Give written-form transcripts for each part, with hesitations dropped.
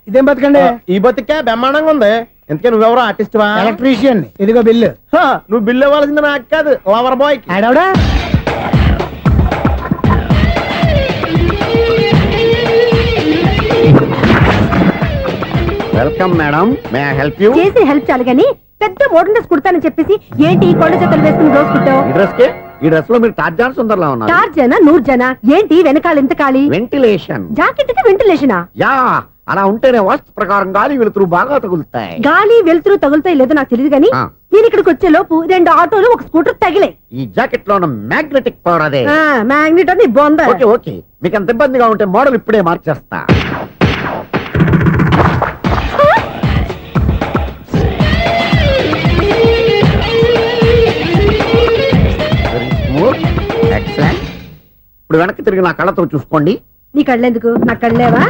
ఇదేం బతకండి? ఈ బతికే బ్రహ్మాండంగా ఉంది. ఎందుకే నువ్వెవరో ఆర్టిస్ట్ వా? ఎలక్ట్రీషియన్. ఇదిగో బిల్లు. నువ్వు బిల్లు ఇవ్వాల్సింది నాకు కాదు, లవర్ బాయ్. ఆడవడా? Welcome madam, may I help you? చేసి హెల్ప్ చాలు గానీ పెద్ద మోడల్ డ్రెస్ కుడతానని చెప్పేసి ఏంటి ఈ కొండ జతలు వేసుకుని రోజు కుట్టావు? ఈ డ్రెస్ లో మీరు టార్జాన్ సుందర్లా ఉన్నారు. టార్జనా నూర్జనా ఏంటి వెనకాల ఇంత ఖాళీ? వెంటిలేషన్. జాకెట్ కి వెంటిలేషనా? యా, అలా ఉంటేనే వాస్తు ప్రకారం గాలి వెలుతురు బాగా తగులుతాయి. గాలి వెలుతురు తగులుతాయి లేదో నాకు తెలియదు గానీ నేను ఇక్కడికి వచ్చే లోపు 2 ఆటోలు ఒక స్కూటర్ తగిలే. ఈ జాకెట్ లో ఉన్న మ్యాగ్నెటిక్ పవర్ అదే. మ్యాగ్నెట్ అని బొంద. ఓకే ఓకే, మీకు అంత ఇబ్బందిగా ఉంటే మోడల్ ఇప్పుడే మార్చేస్తా. ఇప్పుడు వెనక్కి తిరిగి నా కళ్ళతో చూసుకోండి. నీ కళ్ళెందుకు? నా కళ్ళేవా?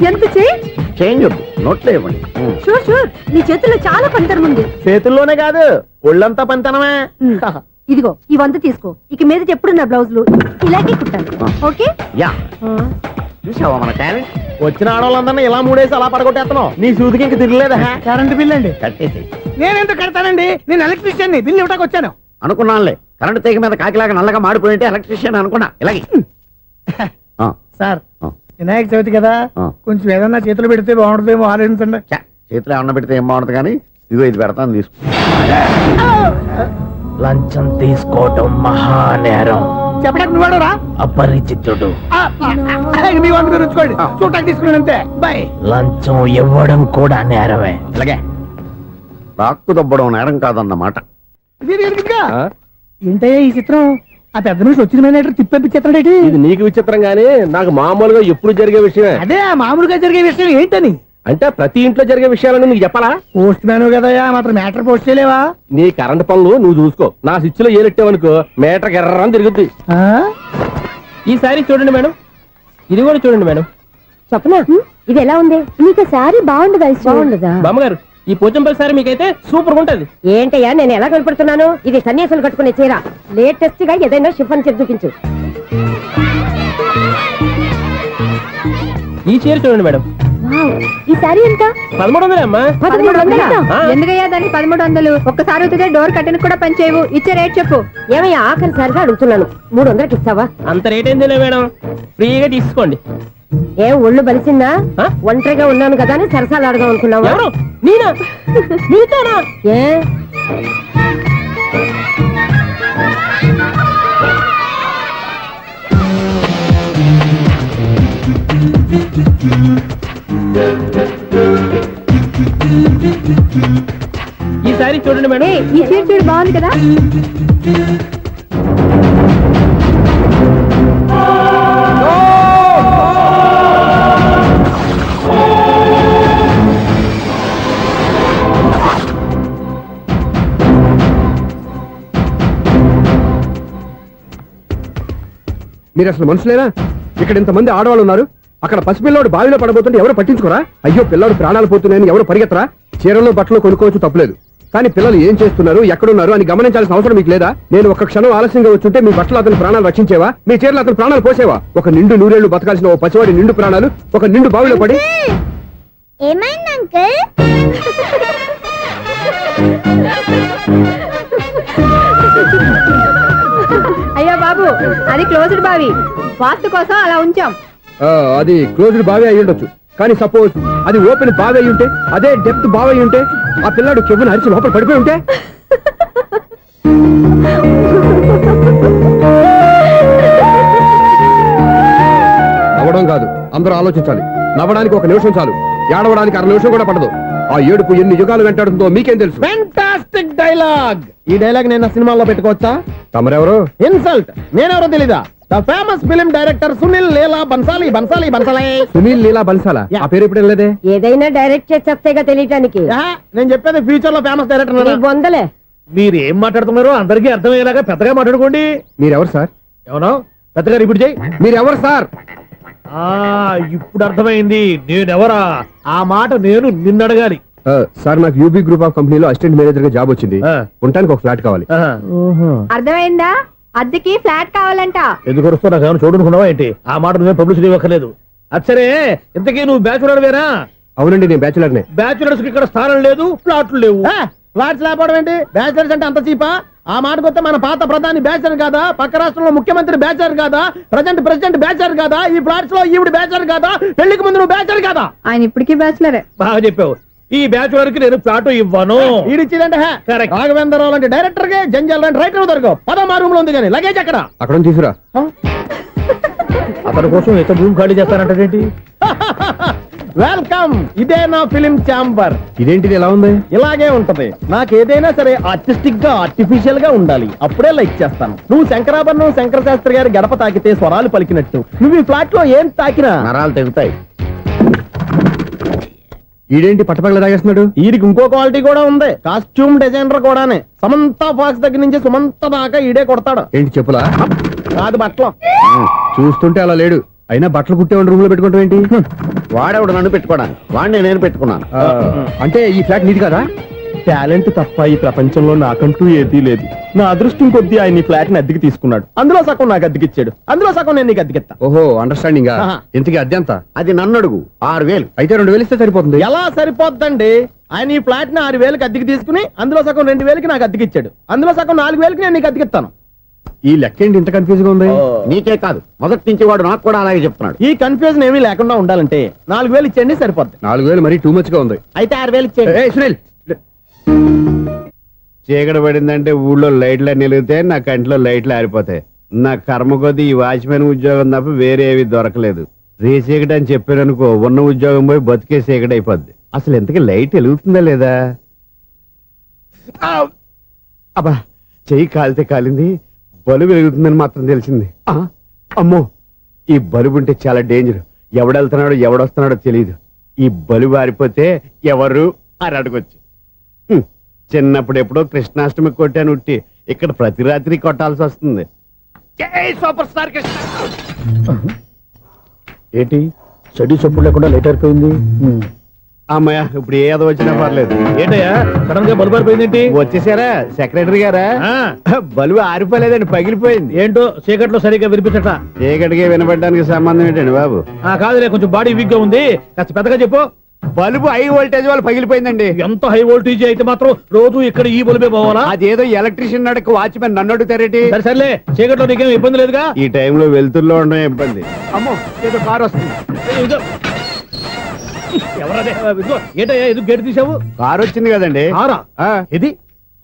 ఎంత చేంజ్ వద్దు, నోట్లో ఇవ్వండి. షూర్ షూర్, నీ చేతుల్లో చాలా పంతరం ఉంది. చేతుల్లోనే కాదు, ఒళ్ళంతా పంతనమే. ఇదిగో ఈ 100 తీసుకో. ఇక మీద ఎప్పుడు నా బ్లౌజులు ఇలాగే కుట్టాను. ఓకే? యా, చూసావా మన టాలెంట్? వచ్చిన ఆడవాళ్ళందరినీ ఇలా మూడేసి అలా పడగొట్టేస్తున్నావు. నీ సూదికి ఇంక తిరగలేదా? కరెంట్ బిల్ అండి. కట్టేసి. నేనెందుకు కడతానండి? నేను ఎలక్ట్రీషియన్. బిల్ ఇవ్వడానికి వచ్చాను. అనుకున్నానులే, కరెంట్ తీగ మీద కాకిలాగా నల్లగా మాడిపోయింటే ఎలక్ట్రీషియన్ అనుకున్నా. ఇలాగే సార్, వినాయక చవితి కదా, కొంచెం ఏదన్నా చేతులు పెడితే బాగుంటుందేమో ఆలోచించండి. చేతులు ఏమన్నా పెడితే ఏం బాగుంటుంది కానీ ఇదిగో ఇది పెడతాను, తీసుకో. లంచం తీసుకోవటం మహానేరం. చెప్పడానికి నువ్వాడరా? అపరిచితుడు. మీ వంద మీరు ఉంచుకోండి, చూడటానికి తీసుకున్నాను అంతే. బాయ్. లంచం ఇవ్వడం కూడా నేరమే. ఇలాగే రాక్కు దబ్బడం నేరం కాదన్నమాట. ఏంటయ్యా ఈ చిత్రం? ఆ పెద్ద మనిషి వచ్చిన మేనేటర్ తిప్పించేస్తాడేటి? ఇది నీకు విచిత్రం గానీ నాకు మామూలుగా ఎప్పుడు జరిగే విషయమే. అదే మామూలుగా జరిగే విషయం ఏంటని? అంటే ప్రతి ఇంట్లో జరిగే విషయాలను నీకు చెప్పాలా? పోస్ట్ మ్యాన్ కదయ్యా, మాత్రం మ్యాటర్ పోస్ట్ చేయలేవా? నీ కరెంట్ పనులు నువ్వు చూసుకో. నా స్విచ్ లో ఏలెట్టావనుకో మీటర్ ఎర్రని తిరుగుద్ది. ఈసారి చూడండి మేడం, ఇది కూడా చూడండి మేడం. చెప్పనా? ఇది ఎలా ఉంది? నీకు సారీ బాగుండదా? బాగుండదా బామ్మగారు? ఈ పోచంపల్లి సారీ మీకైతే సూపర్ ఉంటది. ఏంటయ్యా నేను ఎలా కనపడుతున్నాను? ఇది సన్యాసులు కట్టుకునే చీర. లేటెస్ట్ గా ఏదైనా షిఫాన్ చేసి చూపించు. ఈ చీర చూడండి మేడం. ఈ సారీ ఎంత? 1300 అమ్మా. 1300? ఎందుకయ్యా దానికి 1300? ఒక్కసారి అవుతుందే డోర్ కట్టెన్ కూడా పని చేయవు. ఇచ్చే రేట్ చెప్పు. ఏమయ్యా ఆఖరిసారిగా అడుగుతున్నాను, 300కి ఇస్తావా? అంత రేట్ ఏందిలే మేడం, ఫ్రీగా తీసుకోండి. ఏం ఒళ్ళు బలిసిందా? ఒంటరిగా ఉన్నాను కదా అని సరసాలు అడగా అనుకున్నావా? ఎవరు? నేనా? నీతోనా? ఏ ఈ సారీ చూడండి మేడం. ఈ చీర చూడు బాగుంది కదా. మీరు అసలు మనుషులేనా? ఇక్కడ ఇంతమంది ఆడవాళ్ళు ఉన్నారు, అక్కడ పసిపిల్లాడు బావిలో పడబోతుంటే ఎవరు పట్టించుకోరా? అయ్యో పిల్లాడు ప్రాణాలు పోతున్నాయని ఎవరు పరిగెత్తరా? చీరలో బట్టలు కొనుక్కోవచ్చు, తప్పులేదు. కానీ పిల్లలు ఏం చేస్తున్నారు, ఎక్కడున్నారు అని గమనించాల్సిన అవసరం మీకు లేదా? నేను ఒక్క క్షణం ఆలస్యంగా వచ్చుంటే మీ బట్టలు అతని ప్రాణాలు రక్షించేవా? మీ చీరలు అతని ప్రాణాలు పోసేవా? ఒక నిండు నూరేళ్లు బతకాల్సిన ఓ పసివాడి నిండు ప్రాణాలు ఒక నిండు బావిలో పడి. ఏమైంది అంకుల్? అయ్యో బాబు, అది క్లోజ్డ్ బావి, వాస్తు కోసం అలా ఉంచాం. అది క్లోజ్డ్ బావి అయి ఉండొచ్చు, కానీ సపోజ్ అది ఓపెన్ బావి అయి ఉంటే, అదే డెప్త్ బావి అయి ఉంటే, ఆ పిల్లాడు కెవ్వును అరిచి లోపల పడిపోయి ఉంటే? నవ్వడం కాదు, అందరూ ఆలోచించాలి. నవ్వడానికి 1 నిమిషం చాలు, ఏడవడానికి 1/2 నిమిషం కూడా పడదు. ఆ ఏడుపు ఎన్ని యుగాలు వెంటాడుతుందో మీకేం తెలుసు? Fantastic dialogue. ఈ డైలాగ్ నేను సినిమాలో పెట్టుకోవచ్చా? తమరెవరు? ఇన్సల్ట్. నేనెవరో తెలీదా? The famous film director Sunil Leela Bhansali. Sunil Leela బన్సాలా? ఆ పేరు ఇప్పుడు లేదే. ఏదైనా డైరెక్ట్ చేసేస్తేగా తెలియటానికి. నేను చెప్పేది ఫ్యూచర్ లో ఫేమస్ డైరెక్టర్. బొందలే. మీరు ఏం మాట్లాడుతున్నారో అందరికీ అర్థమయ్యేలాగా పెద్దగా మాట్లాడుకోండి. మీరెవరు సార్? ఎవరో పెద్దగా రిపీట్ చేయి. మీరెవరు సార్? ఇప్పుడు అర్థమైంది నేనెవరా. ఆ మాట నేను నిన్నడగాలి. సార్, నాకు యూబీ గ్రూప్ ఆఫ్ కంపెనీలో అసిస్టెంట్ మేనేజర్ గా జాబ్ వచ్చింది. ఉండడానికి ఒక ఫ్లాట్ కావాలి. అర్థమైందా? అద్దెకి ఫ్లాట్ కావాలంట. ఎందుకు వస్తావు నాకు ఏమైనా చూడనుకున్నావా ఏంటి? ఆ మాట నువ్వే పబ్లిసిటీ ఇవ్వక్కర్లేదు. అచ్చరే, ఇంతకీ నువ్వు బ్యాచులర్ వేరా? అవునండి, నేను బ్యాచులర్నే. బ్యాచులర్స్ కి ఇక్కడ స్థానం లేదు, ప్లాట్లు లేవు. ఫ్లాట్స్ లేకపోవడం ఏంటి? బ్యాచులర్స్ అంటే అంత చీపా? ఆ మాటకొస్తే మన పాత ప్రధాని బ్యాచర్ కాదా? పక్క రాష్ట్రంలో ముఖ్యమంత్రి బ్యాచర్ కాదా? ప్రెసిడెంట్ బ్యాచర్ కాదా? ఈ ఫ్లాట్స్ లో ఈవిడ బ్యాచర్ కాదా? పెళ్లికి ముందు నువ్వు బ్యాచర్ కాదా? ఆయన ఇప్పటికీ బ్యాచులరే. బాగా చెప్పావు. ఈ బ్యాచులర్ కి నేను ఫ్లాట్ ఇవ్వను. ఈడిచ్చిందంటే రాఘవేంద్రరావు లాంటి డైరెక్టర్ కి, జంజాల్ లాంటి రైటర్ దొరకవు. పదమా రూమ్ లో ఉంది కానీ లగేజ్ అక్కడ. అక్కడ తీసుకురా. అతని కోసం ఎంత భూమి ఖాళీ చేస్తానంటే వెల్కమ్. ఇదే నా ఫిలిం ఛాంబర్. ఇదేంటిది ఎలా ఉంది? ఇలాగే ఉంటది. నాకు ఏదైనా సరే ఆర్టిస్టిక్ గా, ఆర్టిఫిషియల్ గా ఉండాలి. అప్పుడే లైక్ చేస్తాను. నువ్వు శంకరాభరణం శంకర శాస్త్రి గారి గడప తాకితే స్వరాలు పలికినట్టు నువ్వు ఈ ఫ్లాట్ లో ఏం తాకినా నరాలు తెగుతాయి. ఈడేంటి పట్టపగల తాగేస్తున్నాడు? వీరికి ఇంకో క్వాలిటీ కూడా ఉంది. కాస్ట్యూమ్ డిజైనర్ కూడానే. సమంత ఫాక్స్ దగ్గర నుంచి సుమంత దాకా ఈడే కొడతాడు. ఏంటి చెప్పులా? కాదు, బట్టలు. చూస్తుంటే అలా లేడు. అయినా బట్టలు కుట్టేవాడి రూమ్ లో పెట్టుకుంటాం ఏంటి? వాడేవాడు నన్ను పెట్టుకోవడానికి, వాడిని నేను పెట్టుకున్నాను. అంటే ఈ ఫ్లాట్ నీది కదా? టాలెంట్ తప్ప ఈ ప్రపంచంలో నాకంటూ ఏదీ లేదు. నా అదృష్టం కొద్దీ ఆయన ఈ ఫ్లాట్ ని అద్దెకి తీసుకున్నాడు. అందులో సగం నాకు అద్దెకిచ్చాడు, అందులో సగం నేను నీకు అద్దెకిస్తా. ఓహో, అండర్స్టాండింగ్. ఆహా. ఇంతకీ అద్దె ఎంత? అది నన్ను అడుగు. 6,000. అయితే 2,000 ఇస్తే సరిపోతుంది. ఎలా సరిపోద్దండి? ఆయన ఈ ఫ్లాట్ ని 6,000కి అద్దెకి తీసుకుని అందులో సగం 2,000కి నాకు అద్దెకిచ్చాడు. అందులో సగం 4,000కి నేను నీకు అద్దెకిస్తాను. ఈ లెక్క ఏంటి ఇంత కన్ఫ్యూజ్ గా ఉంది? నీకే కాదు, మొదటి నుంచి వాడు నాకు కూడా అలాగే చెప్తున్నాడు. ఈ కన్ఫ్యూజన్ ఏమీ లేకుండా ఉండాలంటే 4,000 ఇచ్చేయండి, సరిపోద్ది. 4,000 మరీ టూ మచ్ గా ఉంది. అయితే 6,000 ఇచ్చేయండి. ఏయ్ సునీల్, చీకటి పడిందంటే ఊళ్ళో లైట్లు నిలిగితే నా కంట్లో లైట్లు ఆరిపోతాయి. నా కర్మ కొద్దీ ఈ వాచ్మెన్ ఉద్యోగం తప్ప వేరే ఏవి దొరకలేదు. రేసీకటి అని చెప్పారనుకో, ఉన్న ఉద్యోగం పోయి బతికే చీకటి అయిపోద్ది. అసలు ఎంతకీ లైట్ వెలుగుతుందా లేదా? అబ్బా, చెయ్యి కాలితే కాలింది, బలుబు వెలుగుతుందని మాత్రం తెలిసింది. అమ్మో, ఈ బలుబు ఉంటే చాలా డేంజర్. ఎవడెళ్తున్నాడో ఎవడొస్తున్నాడో తెలియదు. ఈ బలుబు ఆరిపోతే ఎవరు అని అడగొచ్చు. చిన్నప్పుడు ఎప్పుడో కృష్ణాష్టమి కొట్టాను ఉట్టి, ఇక్కడ ప్రతి రాత్రి కొట్టాల్సి వస్తుంది. Super star Krishna. ఏంటి చెడు చెప్పుడు లేకుండా లేట్ అయిపోయింది? అమ్మయ్య, ఇప్పుడు ఏదో వచ్చినా పర్లేదు. ఏంటయ్యా సడన్ గా బల్బు ఆరిపోయింది? వచ్చేసారా సెక్రటరీ గారా? బలుబు ఆరిపోలేదండి, పగిలిపోయింది. ఏంటో చీకట్లో సరిగ్గా వినిపించట. చీకటికి వినపడడానికి సంబంధం ఏంటండి బాబు? కాదులే, కొంచెం బాడీ వీక్ గా ఉంది, కాస్త పెద్దగా చెప్పు. బల్బు హై వోల్టేజ్ వాళ్ళు పగిలిపోయిందండి. ఎంత హై వోల్టేజ్ అయితే మాత్రం రోజు ఇక్కడ ఈ బల్బే పోవాలా? అదేదో ఎలక్ట్రీషియన్ నడక వాచ్మెన్ నన్ను అడుగుతారేటి? సరే సర్లే, చీకట్లో నీకేం ఇబ్బంది లేదుగా? ఈ టైంలో వెళ్తుల్లో ఉండడం ఇబ్బంది. అమ్మో, ఏదో కారు వస్తుంది. ఎవరదే? ఏంటయ్యా ఎదుగు గేటు తీసావు? కారు వచ్చింది కదండి. ఆరా ఇది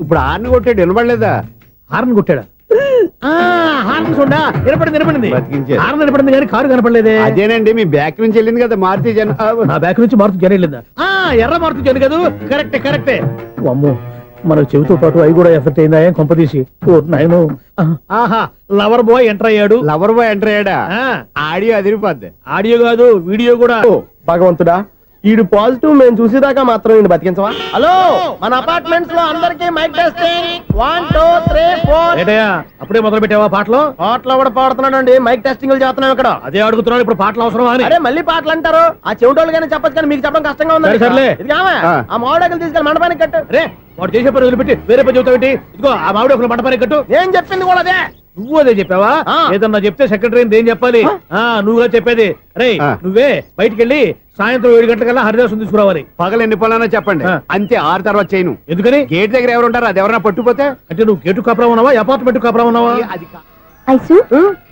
ఇప్పుడు ఆర్ని కొట్టాడు, వినపడలేదా? హార్న్ కొట్టాడా? హార్న్ చూడా వినపడింది. బతికించారు. హార్న్ వినపడింది కానీ కారు కనపడలేదే. అదేనండి, మీ బ్యాక్ నుంచి వెళ్ళింది కదా మారుతి జన. నా బ్యాక్ నుంచి మారుతి జన వెళ్ళిందా? ఎర్ర మారుతి జన కదా? కరెక్టే. అమ్మో, మన చెవితో పాటు అవి కూడా ఎఫెక్ట్ అయిందా? ఏం కొంపదీసి నాయను. ఆహా, లవర్ బాయ్ ఎంటర్ అయ్యాడు. లవర్ బాయ్ ఎంటర్ అయ్యాడా? ఆడియో అదిరిపోద్ది. ఆడియో కాదు, వీడియో కూడా. భగవంతుడా, ఈడు పాజిటివ్ మేము చూసేదాకా మాత్రం ఈయన బతికించవా? హలో, మన అపార్ట్మెంట్స్ లో అందరికీ మైక్ టెస్టింగ్. 1 2 3 4. ఏటయ్యా అప్పుడే మొదలు పెట్టావా పాటలు? పాటలు కూడా పాడుతున్నాడు అండి, మైక్ టెస్టింగ్ చేస్తున్నాం ఇక్కడ. అదే అడుగుతున్నాడు, ఇప్పుడు పాటలు అవసరమా అని. అరే మళ్ళీ పాటలు అంటారు, ఆ చెవిటోళ్ళు కానీ చెప్పచ్చు కానీ మీకు చెప్పడం కష్టంగా ఉంది. సర్లే, ఆ మామిడాకులు తీసుకెళ్ళి మండపానికి కట్టు. రే, వాడు చేసే పని వదిలిపెట్టి వేరే పని చెబుతావు. ఇదిగో ఆ మామిడాకులు మండపానికి కట్టు. నేను చెప్పింది కూడా అదే. నువ్వు అదే చెప్పావా? ఏదన్నా చెప్తే సెక్రటరీ ఏం చెప్పాలి? నువ్వుగా చెప్పేది. రే, నువ్వే బయటికి వెళ్ళి సాయంత్రం 7 గంటలకల్లా హరిదాసం తీసుకురావాలి. పగలు ఎన్ని పనులన్నా చెప్పండి, అంతే. 6 తర్వాత చేయను. ఎందుకని? గేట్ దగ్గర ఎవరు ఉంటారు, అది ఎవరైనా పట్టుపోతే. అంటే నువ్వు గేటు కాపురా ఉన్నావా, అపార్ట్మెంట్ కాపురా ఉన్నావా? అది ఐసు,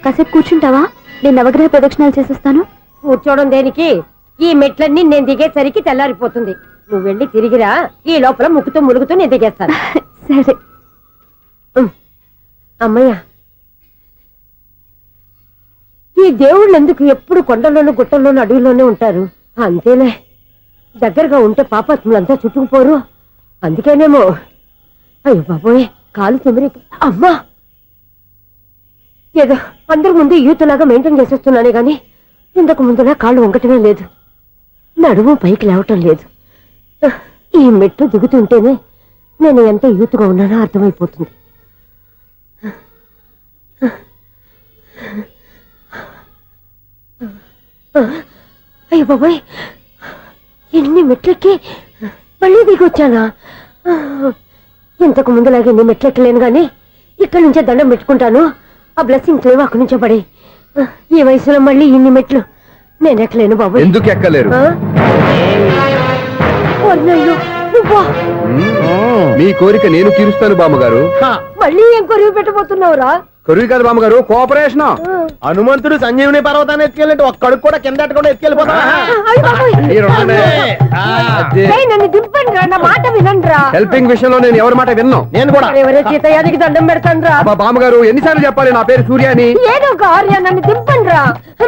కాసేపు కూర్చుంటావా? నేను నవగ్రహ ప్రదక్షిణాలు చేసేస్తాను. కూర్చోవడం దేనికి? ఈ మెట్లన్నీ నేను దిగేసరికి తెల్లారిపోతుంది. నువ్వు వెళ్ళి తిరిగిరా, ఈ లోపల ముక్కుతూ ములుగుతూ నేను దిగేస్తాను. సరే. అమ్మయ్య, ఈ దేవుళ్ళు ఎందుకు ఎప్పుడు కొండల్లోనూ గుట్టల్లోనూ అడవిలోనే ఉంటారు? అంతేలే, దగ్గరగా ఉంటే పాపాత్ములంతా చుట్టుకుపోరు. అందుకేనేమో. అయ్యో బాబోయ్, కాలు తిమిరి. అమ్మా, ఏదో అందరి ముందు యూత్లాగా మెయింటైన్ చేసేస్తున్నానే గాని ఇంతకు ముందులా కాళ్ళు వంకటమే లేదు, నడుము పైకి లేవటం లేదు. ఈ మెట్టు దిగుతుంటేనే నేను ఎంత యూత్గా ఉన్నానో అర్థమైపోతుంది. అయ్యో బాబాయ్, ఎన్ని మెట్లెక్కి మళ్ళీ దిగొచ్చానా? ఇంతకు ముందులాగే ఎన్ని మెట్లెక్కలేను గాని ఇక్కడి నుంచే దండం పెట్టుకుంటాను. ఆ బ్లెస్సింగ్ లేవు అక్కడి నుంచో పడి ఈ వయసులో మళ్ళీ ఇన్ని మెట్లు నేను ఎక్కలేను బాబు ఎందుకు ఎక్కలేరు నువ్వా మీ కోరిక నేను తీరుస్తాను బామ్మగారు. మళ్ళీ ఏం కొరివి పెట్టబోతున్నావురా కొరువు కాదు బామ్మగారు, కోఆపరేషన్. హనుమంతుడు సంజీవుని పర్వతాన్ని ఎత్తుకెళ్ళి ఒక్కడికి కూడా కింద ఎట్టకుండా ఎత్తుకెళ్ళిపోతా నన్ను దింపండి రా నా మాట వినండి రా హెల్పింగ్ విషయంలో నేను ఎవరి మాట విన్నాను. నేను కూడా ఎవరే సీతయ్యానికి దండం పెడతాను రా అబ్బా బామ్మగారు, ఎన్నిసార్లు చెప్పాలి నా పేరు సూర్య అని? ఏదో ఒక ఆర్య నన్ను దింపండి రా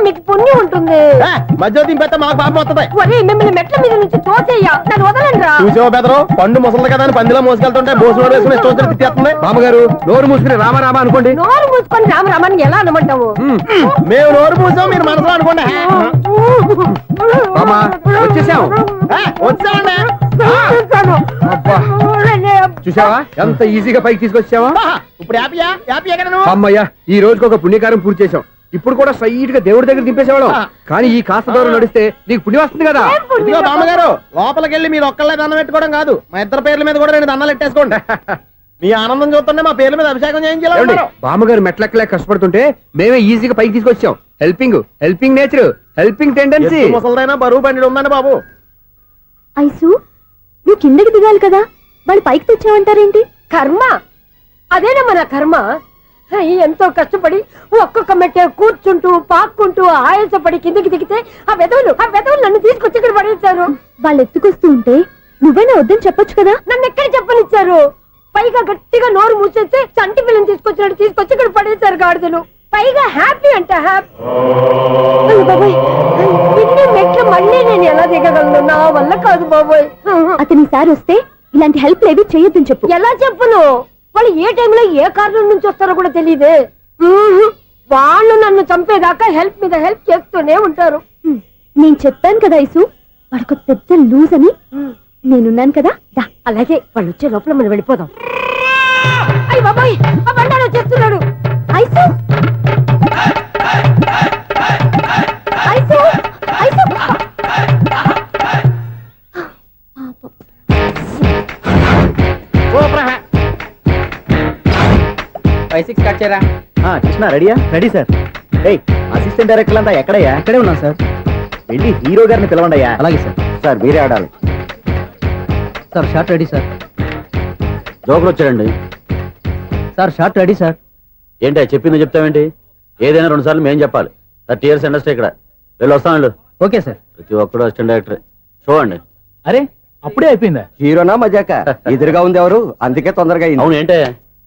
మీకు పుణ్యం ఉంటుంది మధ్య దింపేస్తే మాకు పాపం వస్తుంది. ఒరే మిమ్మల్ని మెట్ల మీద నుంచి తోసేయ్యా నన్ను వదలండి రా చూసావా బెదరు, పండు ముసలి కదా అని పందిలో మోసుకెళ్తుంటే భోజనం వేసుకుని ఇష్టం వచ్చినట్టు తిట్టేస్తుంది. బామ్మగారు నోరు మూసుకుని రామారామా అనుకోండి. నోరు మూసుకొని రామరామాన్ని ఎలా అనమంటావు మేము నోరు మూసాం, మీరు మనసులో అనుకోండి. బామ్మ వచ్చేసాం. వచ్చామండి. అబ్బా చూసావా ఎంత ఈజీగా పైకి తీసుకొచ్చావా? ఇప్పుడు హ్యాపీయా హ్యాపీయా కదా నువ్వు? అమ్మయ్యా ఈ రోజుకి ఒక పుణ్యకారం పూర్తి చేసాం. ఇప్పుడు కూడా స్ట్రైట్ గా దేవుడి దగ్గర దింపేసేవాళ్ళం. కానీ ఈ కాస్త దూరం నడిస్తే నీకు పుణ్యం వస్తుంది కదా. ఇదిగో బామ్మగారు, లోపలికి వెళ్ళి మీరు ఒక్కళ్ళే దండం పెట్టుకోవడం కాదు, మా ఇద్దరు పేర్ల మీద కూడా రెండు దండాలు పెట్టేసుకోండి. మీ ఆనందం చూస్తుంటే మా పేర్ల మీద అభిషేకం చేయించాలి. బామ్మగారు మెట్లెక్కలే కష్టపడుతుంటే మేమే ఈజీగా పైకి తీసుకొచ్చాం. Helping nature, helping tendency. ముసలిదైనా బరువు బండి ఉందండి బాబు. ఐసు నువ్వు కిందకి దిగాలి కదా వాళ్ళు పైకి తెచ్చావంటారేంటి కర్మ అదేనమ్మా నా కర్మ ఎంతో కష్టపడి ఒక్కొక్క మెట్టే కూర్చుంటూ పాక్కుంటూ ఆయాసపడి కిందకి దిగితే ఆ వెధవులు నన్ను తీసుకొచ్చి ఇక్కడ పడేశారు. వాళ్ళు ఎత్తుకొస్తూ ఉంటే నువ్వైనా వద్దని చెప్పొచ్చు కదా నన్ను ఎక్కడ చెప్పనిచ్చారు? పైగా గట్టిగా నోరు మూసేస్తే చంటి పిల్లని తీసుకొచ్చినట్టు తీసుకొచ్చి ఇక్కడ పడేశారు గాడిదలు. పైగా హ్యాపీ అంట హ్యాపీ. బాబాయ్ ఇన్ని మెట్లు మళ్ళీ నేను ఎలా దిగగలను? నా వల్ల కాదు బాబోయ్. అతని సార్ వస్తే ఇలాంటి హెల్ప్ లేవి చేయొద్దని చెప్పు. ఎలా చెప్పును? వాళ్ళు ఏ టైంలో ఏ కారణం నుంచి వస్తారో కూడా తెలియదే. వాళ్ళు నన్ను చంపేదాకా హెల్ప్ మీద హెల్ప్ చేస్తూనే ఉంటారు. నేను చెప్పాను కదా ఐసు వాడికి పెద్ద లూజ్ అని. నేనున్నాను కదా దా. అలాగే వాళ్ళు వచ్చే లోపల మనం వెళ్ళిపోదాం. అయ్య బాబాయ్ ఆ బండారు వచ్చేస్తున్నాడు. ఐసు ఐసు ఐసు 5-6 కట్ చేయరా. కృష్ణ రెడీయా? Ready sir. అసిస్టెంట్ డైరెక్టర్ అంతా ఎక్కడయ్యా? ఇక్కడే ఉన్నాం సార్. వెళ్ళి హీరో గారిని పిలవండి అయ్యా. అలాగే సార్. సార్ మీరే ఆడాలి. Sir short ready sir. జోకులు వచ్చాడండి. Sir short ready sir. ఏంటి చెప్పింది చెప్తావేంటి? ఏదైనా 2 సార్లు మేం చెప్పాలి. 30 years ఇండస్ట్రీ ఇక్కడ. వెళ్ళి వస్తాం వెళ్ళు. Okay sir. ప్రతి ఒక్కడు అసిస్టెంట్ డైరెక్టర్. చూడండి. అరే అప్పుడే అయిపోయిందా? హీరోనా మజాక? ఎదురుగా ఉంది ఎవరు, అందుకే తొందరగా అవును ఏంటే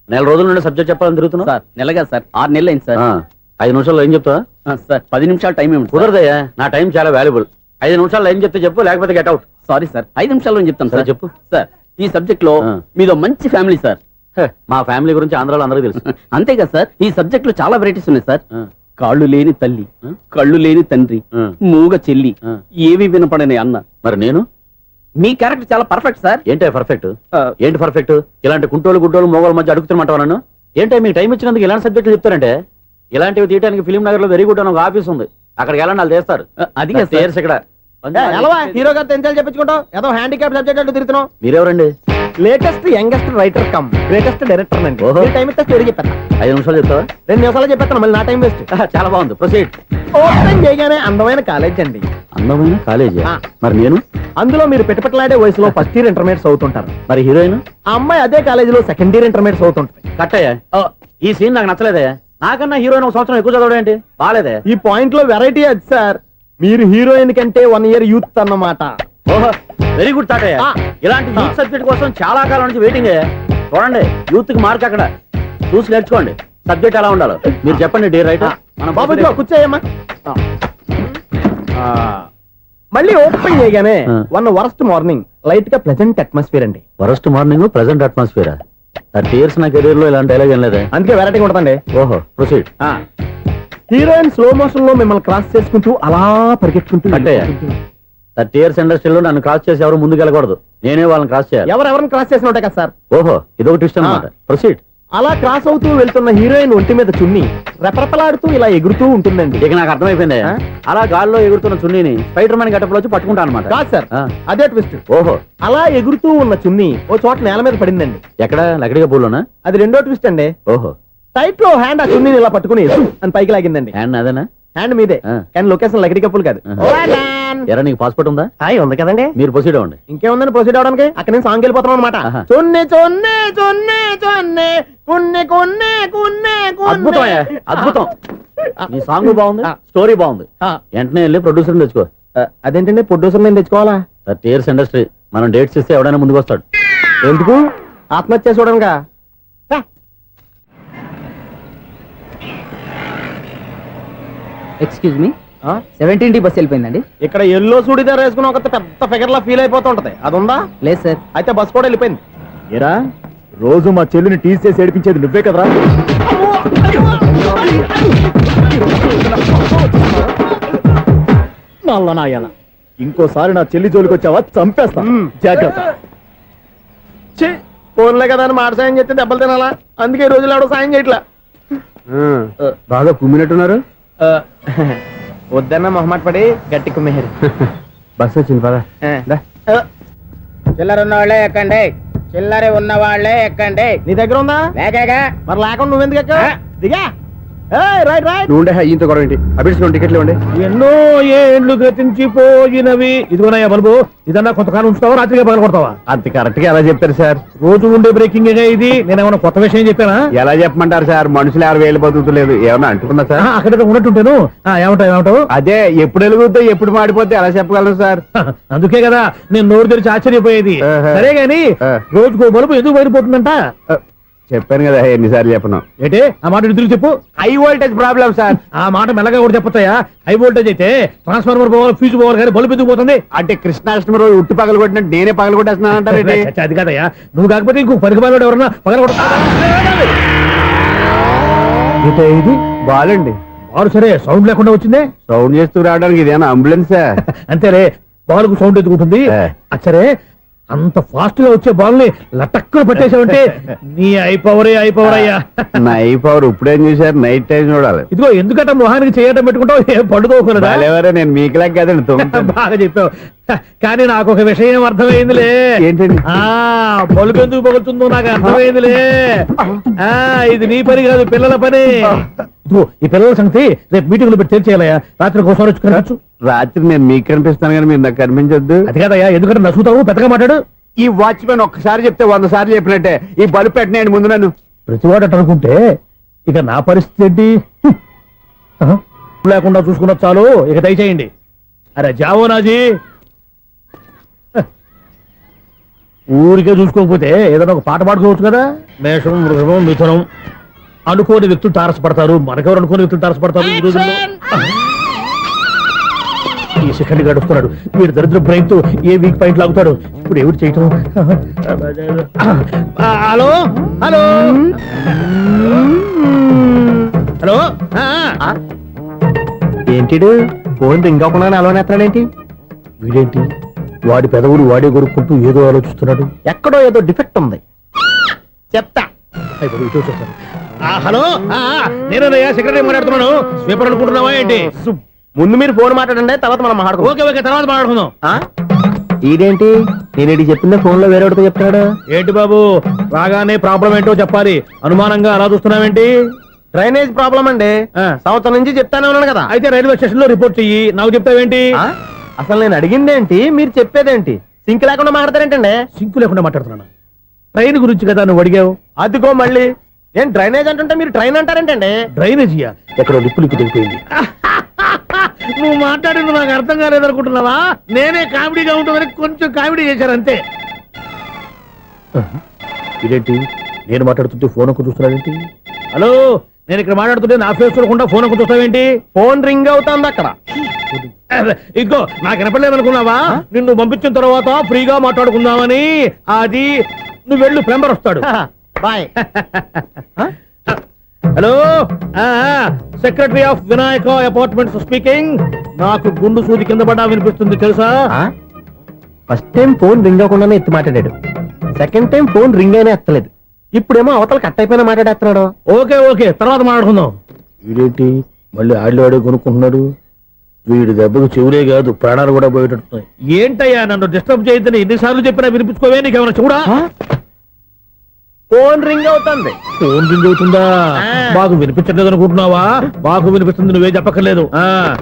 నెల రోజుల నుండి సబ్జెక్ట్ చెప్పాలని తిరుగుతున్నావు? సార్ నెలగా సార్ 6 నెలలు అయింది సార్. 5 నిమిషాల్లో ఏం చెప్తావా? సార్ 10 నిమిషాలు టైం ఏమిటి? కుదరదయ్యా, నా టైం చాలా వాల్యుబుల్. 5 నిమిషాల్లో ఏం చెప్తే చెప్పు, లేకపోతే గెట్ అవుట్. సారీ సార్ 5 నిమిషాల్లో చెప్తాను సార్. చెప్పు. సార్ ఈ సబ్జెక్ట్ లో మీదో మంచి ఫ్యామిలీ సార్. మా ఫ్యామిలీ గురించి ఆంధ్రాలో అందరికీ తెలుసు. అంతే కదా సార్, ఈ సబ్జెక్ట్ లో చాలా వెరైటీస్ ఉన్నాయి సార్. కాళ్ళు లేని తల్లి, కళ్ళు లేని తండ్రి, మూగ చెల్లి, ఏవి వినపడని అన్న. మరి నేను మీ క్యారెక్టర్ చాలా పర్ఫెక్ట్ సార్. ఏంటే పర్ఫెక్ట్? ఏంటి పర్ఫెక్ట్? ఇలాంటి కుంటోలు గుడ్డోలు మోగోళ్ళ మధ్య అడుగుతున్నమాట నన్ను. ఏంటంటే మీకు టైం ఇచ్చినందుకు ఇలాంటి సబ్జెక్టులు చెప్తారంటే? ఇలాంటివి తీయడానికి ఫిలిం నగర్ లో వెరీ గుడ్ అని ఒక ఆఫీస్ ఉంది, అక్కడికి వెళ్ళండి, వాళ్ళు చేస్తారు. అది ఇక్కడ హీరో గారు తెంచాలి చెప్పించుకుంటాం. ఏదో హ్యాండిక్యాప్ సబ్జెక్ట్ అంటూ తిరుగుతున్నాం. మీరెవరండి? Latest youngest writer cum greatest director అండి. టైం ఇస్తే స్టోరీ చెప్పేస్తా. 5 నిమిషాలు చెప్తావా? 2 నిమిషాలు చెప్పేస్తాను, మళ్ళీ నా టైం వేస్ట్. చాలా బాగుంది, ప్రొసీడ్. ఓపెన్ చేయగానే అందమైన కాలేజ్ అండి. అందమైన కాలేజీ? మరి నేను అందులో మీరు పెట్టుపట్లాడే వయసులో ఫస్ట్ ఇయర్ ఇంటర్మీడియట్స్ అవుతుంటారు. మరి హీరోయిన్? ఆ అమ్మాయి అదే కాలేజీలో సెకండ్ ఇయర్ ఇంటర్మీడియట్స్ అవుతుంటారు. కట్టయ్యా, ఈ సీన్ నాకు నచ్చలేదే. నాకన్నా హీరోయిన్ 1 సంవత్సరం ఎక్కువ చదవడం ఏంటి? బాలేదే. ఈ పాయింట్ లో వెరైటీ అది సార్. మీరు హీరోయిన్ కంటే 1 year యూత్ అన్నమాట. ఓహో వెరీ గుడ్ థాట్. ఇలాంటి యూత్ సబ్జెక్ట్ కోసం చాలా కాలం నుంచి వెయిటింగ్. చూడండి యూత్ కి మార్క్ అక్కడ చూసి నేర్చుకోండి. సబ్జెక్ట్ ఎలా ఉండాలో మీరు చెప్పండి డియర్ రైటర్. బాబు కూర్చోయమ్మా. మళ్ళీ ఓపెన్ చేయగానే 1 వరస్ట్ మార్నింగ్ లైట్ గా ప్లెజెంట్ అట్మాస్ఫియర్ అండి. Worst morning present atmosphere. 30 years నా కెరీర్ లో ఇలాంటి డైలాగ్ ఏం లేదే. అందుకే వెరైటీ ఉంటుందండి. ఓహో ప్రొసీడ్. హీరోయిన్ స్లో మోషన్ లో మిమ్మల్ని క్రాస్ చేసుకుంటూ అలా పరిగెత్తుకుంటూ 30 years ఇండస్ట్రీలో నన్ను క్రాస్ చేసి ఎవరు ముందుకు వెళ్ళకూడదు, నేనే వాళ్ళని క్రాస్ చేయాలి. ఎవరెవరిని క్రాస్ చేసిన ఉంటాయి కదా సార్. ఓహో ఇదొక ట్విస్ట్ అన్నమాట. ప్రొసీడ్. అలా క్రాస్ అవుతూ వెళ్తున్న హీరోయిన్ ఒంటి మీద చున్ని రెపరెపలాడుతూ ఇలా ఎగురుతూ ఉంటుందండి. ఇక నాకు అర్థమైపోయింది. అలా గాల్లో ఎగురుతున్న చున్నీని స్పైడర్ మ్యాన్ గెటప్ లో వచ్చి పట్టుకుంటా అనమాట. కాదు సార్, అదే ట్విస్ట్. ఓహో అలా ఎగురుతూ ఉన్న చున్ని ఓ చోట నేల మీద పడిందండి. ఎక్కడ? లకడిగా పూల్లోనా? అది రెండో ట్విస్ట్ అండి. ఓహో టైట్ లో హ్యాండ్ ఆ చున్నీ ఇలా పట్టుకుని అని పైకి లాగిందండి. హ్యాండ్ అదేనా? హ్యాండ్ మీదే ఆ. కానీ లొకేషన్ లగడి కప్పులు కాదు. ఎరా నీకు పాస్పోర్ట్ ఉందా? హాయ్ ఉంది కదండి. మీరు ప్రొసీడ్ అవ్వండి. ఇంకేముందని ప్రొసీడ్ అవడానికి అక్కడ నేను సాంగ్ వెళ్ళిపోతాను అనమాట. ఆహా. చున్ని చున్ని చున్ని చున్ని కున్ని కున్ని కున్ని అద్భుతం అయ్యా, అద్భుతం. నీ సాంగ్ బాగుంది, స్టోరీ బాగుంది. వెంటనే వెళ్ళి ప్రొడ్యూసర్ తెచ్చుకో. అదేంటండి ప్రొడ్యూసర్ నేను తెచ్చుకోవాలా? 30 years ఇండస్ట్రీ, మనం డేట్స్ ఇస్తే ఎవడైనా ముందుకు వస్తాడు. ఎందుకు? ఆత్మహత్య చూడనుగా. Excuse me, 17D bus వెళ్ళిపోయిందండి. ఇక్కడ ఎల్లో చూడిదార్ వేసుకుని ఒక పెద్ద ఫిగర్ లా ఫీల్ అయిపోతుంటది, అది ఉందా? లేదు సార్. అయితే బస్ కూడా వెళ్ళిపోయింది. ఏరా రోజు మా చెల్లిని టీస్ చేసి ఏడిపించేది నువ్వే కదరా? ఇంకోసారి నా చెల్లి జోలికి వచ్చావా చంపేస్తా, జాగ్రత్త. ఫోన్లే కదా అని మాట సాయం చేస్తే దెబ్బలు తినాలా? అందుకే ఈ రోజులు ఎవడో సాయం చేయట్లా. బాగా కుమ్మినట్టున్నారు. వద్దన్న మొహమాట పడి గట్టి కుమ్మేరు. బస్ వచ్చింది పదా. చిల్లర ఉన్న వాళ్ళే ఎక్కండి, చిల్లర ఉన్న వాళ్ళే ఎక్కండి. నీ దగ్గర ఉందా? లేకగా మరి లేకుండా నువ్వెందుకు ఎక్క? దిగా. Right right. నువ్వు ఉండే ఈయంతో గొడవ ఏంటి? అభిడ్స్ టికెట్లు ఇవ్వండి. ఎన్నో ఏండ్లు గతించిపోయినవి. ఇదిగోనయ్యా బల్బు, ఇదన్నా కొంతకాలం ఉంచుతావా, రాత్రిగా పగల కొడతావా? అంత కరెక్ట్ గా ఎలా చెప్పారు సార్? రోజు ఉండే బ్రేకింగ్ ఇది. నేనేమన్నా కొత్త విషయం చెప్పానా? ఎలా చెప్పమంటారు సార్? మనుషులు 6 వేలు బతుకుతలేదు, ఏమన్నా అంటున్నా సార్? అక్కడ ఉన్నట్టుంటాను. ఏమంటావు? అదే ఎప్పుడు వెలుగుద్దో ఎప్పుడు మాడిపోతే ఎలా చెప్పగలను సార్? అందుకే కదా నేను నోరు తెరిచి ఆశ్చర్యపోయేది. సరే గాని రోజుకో బలుపు ఎందుకు బయటపోతుందంట? చెప్పాను కదా ఎన్నిసార్లు చెప్పను. ఏంటే ఆ మాట ఇద్దరు చెప్పు. High voltage problem sir. ఆ మాట మెల్లగా కూడా చెప్పొచ్చాయా? హై వోల్టేజ్ అయితే ట్రాన్స్ఫార్మర్ పోవాలి, ఫ్యూజ్ పోవాలి, కానీ బల్బు ఎందుకు పోతుంది? అంటే కృష్ణాష్టమి రోజు ఉట్టి పగలు కొట్టినట్టు నేనే పగలు కొట్టేస్తున్నానంటారు. అది కాదయ్యా, నువ్వు కాకపోతే ఇంకో పరిగణలో ఎవరన్నా పగల ఇది బాలండి. బాలు సరే సౌండ్ లేకుండా వచ్చిందే. సౌండ్ చేస్తూ రావడానికి ఇదేనా అంబులెన్సా? అంతేలే, బాలుకు సౌండ్ ఎదుగుతుంది. సరే అంత ఫాస్ట్ గా వచ్చే బాల్ని లటక్కులు పట్టేసావంటే నీ ఐపవర్ అయ్యా. నా ఐ పవర్ ఇప్పుడేం చూసారు? నైట్ టైం చూడాలి. ఇదిగో ఎందుకంటే మొహానికి చేయటం పెట్టుకుంటావు, ఏం పడుకోకూడదా? ఎవరే నేను మీకులాగా కదండి తొమ్మిది. బాగా చెప్పావు. కానీ నాకు ఒక విషయం అర్థమైందిలే. ఏంటండి? బలుపు ఎందుకు పగులుతుందో నాకు అర్థమైందిలే. ఇది నీ పని కాదు, పిల్లల పని. ఇదిగో ఈ పిల్లల సంగతి రేపు మీటింగ్ లో పెట్టి తెలిసేయాలయ్యా. రాత్రి కోసం వచ్చుకోవచ్చు. రాత్రి నేను మీకు కనిపిస్తాను కానీ మీరు నాకు కనిపించొద్దు. అది కాదయ్యా, ఎందుకంటే నసుగుతావు, పెద్దగా మాట్లాడు. ఈ వాచ్మెన్ ఒక్కసారి చెప్తే 100 సార్లు చెప్పినట్టే. ఈ బల్బు పెట్టినాయండి ముందు నన్ను. ప్రతివాడు అట్ట అనుకుంటే ఇక నా పరిస్థితి ఏంటి? లేకుండా చూసుకున్న చాలు, ఇక దయచేయండి. అరే జావో నాజీ, ఊరికే చూసుకోకపోతే ఏదైనా ఒక పాట పాడుకోవచ్చు కదా. మేషం, వృషభం, మిథునం అనుకోని వ్యక్తులు తారసపడతారు. మనకెవరు అనుకోని వ్యక్తులు తారసపడతారు ఈ రోజుల్లో. ఈ సెకండ్ గడుస్తున్నాడు వీడు దరిద్ర బ్రెయిన్ తో ఏ వీక్ పాయింట్ లాగుతాడు. ఇప్పుడు ఎవరు చేయటం? Hello hello hello. ఏంటిడు ఫోన్ రింగ్ అవ్వకుండా అలవనేస్తాడేంటి? వీడేంటి వాడి పెదవులు వాడే కొడుకుంటూ ఏదో ఆలోచిస్తున్నాడు. ఎక్కడో ఏదో డిఫెక్ట్ ఉంది, చెప్తా. హలో, నేనయ్యా సెక్రటరీ మాట్లాడుతున్నాను. స్వీపర్ అనుకుంటున్నావా ఏంటి? ముందు మీరు ఫోన్ మాట్లాడండి, తర్వాత మనం మాట్లాడుకో. ఓకే ఓకే, తర్వాత మాట్లాడుకుందాం. ఇదేంటి నేను చెప్పిందే ఫోన్ లో వేరేతో చెప్తున్నాడు ఏంటి బాబు? రాగానే ప్రాబ్లం ఏంటో చెప్పాలి, అనుమానంగా అలా చూస్తున్నావేంటి? డ్రైనేజ్ ప్రాబ్లం అండి, సంవత్సరం నుంచి చెప్తానే ఉన్నాను కదా. అయితే రైల్వే స్టేషన్ లో రిపోర్ట్ చెయ్యి, నాకు చెప్తావేంటి? అసలు నేను అడిగిందేంటి, మీరు చెప్పేదేంటి? సింక్ లేకుండా మాట్లాడతారేంటండి? సింక్ లేకుండా మాట్లాడుతున్నా. ట్రైన్ గురించి కదా నువ్వు అడిగావు. అదిగో మళ్ళీ నేను డ్రైనేజ్ అంటుంటే మీరు ట్రైన్ అంటారేంటండి? డ్రైనేజీయా? ఎక్కడో లిప్పు లిప్పు దిగిపోయింది. నువ్వు మాట్లాడింది నాకు అర్థం కాలేదనుకుంటున్నావా? నేనే కామెడీగా ఉంటుందని కొంచెం కామెడీ చేశారు అంతే. ఇదేంటి నేను మాట్లాడుతుంటే ఫోన్ ఒక చూస్తున్నావేంటి? హలో, నేను ఇక్కడ మాట్లాడుతుంటే నా ఫేస్ చూడకుండా ఫోన్ ఒక చూస్తావేంటి? ఫోన్ రింగ్ అవుతుంది అక్కడ. ఇంకో నాకు వినపడలేదు అనుకున్నావా? నిన్ను పంపించిన తర్వాత ఫ్రీగా మాట్లాడుకుందామని. అది నువ్వు వెళ్ళు, ప్లంబర్ వస్తాడు. Bye. Hello, secretary of Vinayaka apartments speaking. నాకు గుండు సూది కింద పడ్డా వినిపిస్తుంది తెలుసా? ఫస్ట్ టైం ఫోన్ రింగ్ అవ్వకుండానే ఎత్తి మాట్లాడాడు, సెకండ్ టైం ఫోన్ రింగ్ అయినా ఎత్తలేదు, ఇప్పుడేమో అవతల కట్ అయిపోయినా మాట్లాడేస్తున్నాడు. ఓకే ఓకే, తర్వాత మాట్లాడుకుందాం. వీడేంటి మళ్ళీ ఆడివాడే కొనుక్కుంటున్నాడు? వీడి దెబ్బకు చెవులే కాదు ప్రాణాలు కూడా పోయేటట్టున్నాయి. ఏంటయ్యా నన్ను డిస్టర్బ్ చేయొద్దని ఎన్నిసార్లు చెప్పినా వినిపించుకోవే, నీకేమైనా చూడా? ఫోన్ రింగ్ అవుతుంది. ఫోన్ రింగ్ అవుతుందా? ఆ. మాకు వినిపించట్లేదు అనుకుంటున్నావా? మాకు వినిపిస్తుంది, నువ్వే చెప్పక్కర్లేదు.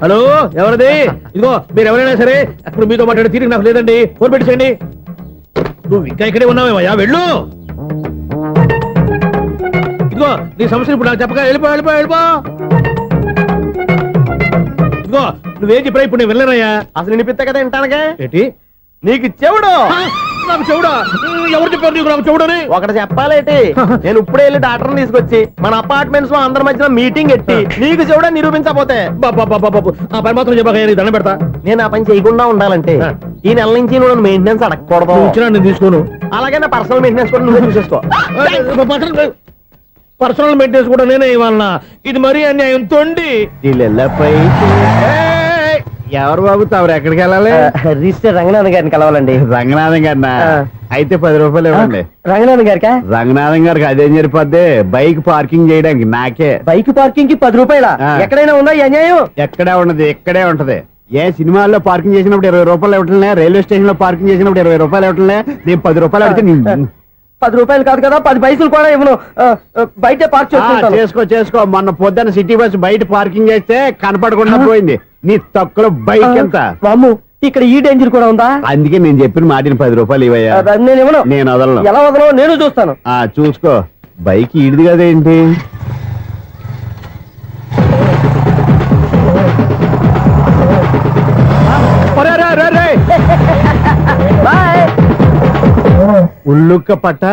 హలో, ఎవరిది? ఇదిగో మీరు ఎవరైనా సరే అప్పుడు మీతో మాట్లాడే తీరిక నాకు లేదండి. ఫోన్ పెట్టేసేయండి. నువ్వు ఇంకా ఇక్కడే ఉన్నావేమయ్యా, వెళ్ళు. ఇదిగో నీ సమస్యలు ఇప్పుడు నాకు చెప్పక వెళ్ళిపో వెళ్ళిపో వెళ్ళిపో. ఇదిగో నువ్వేం చెప్పరా ఇప్పుడు నేను వెళ్ళానయ్యా. అసలు వినిపిస్తా కదా వింటానగా. ఏంటి నీకు చెవుడు నాకు చెవుడా? ఎవరు చెప్పారు నీకు నాకు చెవుడని? ఒకటి చెప్పాలేటి. నేను ఇప్పుడే వెళ్ళి డాక్టర్ని తీసుకొచ్చి మన అపార్ట్మెంట్స్ లో అందరి మధ్యన మీటింగ్ ఎట్టి నీకు చెవుడా నిరూపించకపోతే బాబు ఆ పని మాత్రం చెప్పక నీకు దండం పెడతా. నేను ఆ పని చేయకుండా ఉండాలంటే ఈ నెల నుంచి నువ్వు మెయింటెనెన్స్ అడగకూడదు. నువ్వు ఇచ్చినా నేను తీసుకోను. అలాగే నా పర్సనల్ మెయింటెనెన్స్ కూడా నువ్వే చూసేసుకో. పర్సనల్ మెయింటెనెన్స్ కూడా నేనే ఇవ్వాలన్నా? ఇది మరీ అన్యాయం తొండి. ఎవరు బాబు తమరు ఎక్కడికి వెళ్ళాలి? రిజిస్టర్ రంగనాథన్ గారిని కలవాలండి. రంగనాథం గారినా? అయితే 10 రూపాయలు ఇవ్వండి. రంగనాథన్ గారికా? రంగనాథం గారికి అదేం సరిపోద్ది, బైక్ పార్కింగ్ చేయడానికి నాకే. బైక్ పార్కింగ్ కి 10 రూపాయల? ఎక్కడైనా ఉందా ఈ అన్యాయం? ఎక్కడే ఉన్నది, ఇక్కడే ఉంటది. ఏ సినిమాల్లో పార్కింగ్ చేసినప్పుడు 20 రూపాయలు ఇవ్వట్లే, రైల్వే స్టేషన్ లో పార్కింగ్ చేసినప్పుడు 20 రూపాయలు ఇవ్వట్లే, నేను 10 రూపాయలు అడిగితే 10 రూపాయలు కాదు కదా, 10 పైసలు కూడా ఇవ్వను. బయట పార్క్ చేసుకుంటాను. చేసుకో. మొన్న పొద్దున్న సిటీ బస్ బయట పార్కింగ్ చేస్తే కనపడకుండా పోయింది. నీ తక్కువ బైక్ ఎంత? వామ్ము, ఇక్కడ ఈ డేంజర్ కూడా ఉందా? అందుకే నేను చెప్పిన మాటిని 10 రూపాయలు ఇవ్వయ్యా. నేను ఇవ్వను. నేను వదలను. ఎలా వదలను? నేను చూస్తాను. చూసుకో. బైక్ ఈడిది కదేంటి? ఉల్లుక్క పట్ట